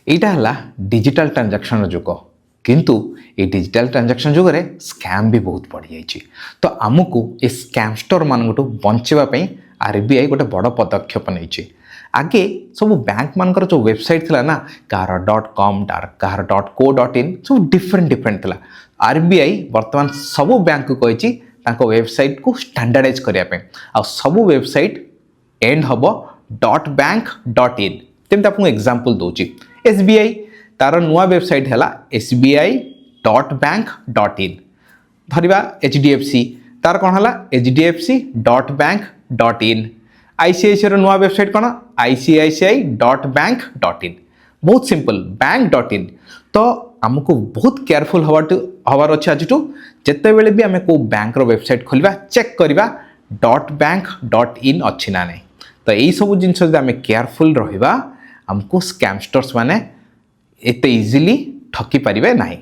एटा हला digital transaction जुग किंतु ये डिजिटल ट्रांजैक्शन जुग रे स्कैम भी बहुत बढ़ी जाइए। तो आमको ये स्कैमस्टर मानू बचाइवाई आरबीआई गोटे बड़ पदक्षेप नहीं। आगे सब बैंक मानकर जो वेबसाइट थिला ना कार .com कार .co.in सब डिफरेंट थिला। आरबीआई वर्तमान सब बैंक को कही वेबसाइट को स्टैंडर्डाइज करने आ सब वेबसाइट एंड हम .bank.in तेमती आपको एग्जांपल दूची एसबीआई तार नुआ वेबसाइट है sbi.bank.in धरिबा एचडीएफसी तार कौन है hdfc.bank.in आईसीआईसीआई नुआ वेबसाइट कौन icici.bank.in बहुत सिंपल bank.in। तो आमको बहुत केयरफुल हवार अच्छे आज जिते बेले भी आम को बैंक वेबसाइट खोलिबा चेक करवा .bank.in अच्छी ना नहीं। तो यही सब जिनस आम केयरफुल रहिबा हमको स्कैमस्टर्स माने एते इजीली ठकी पारिबे नहीं।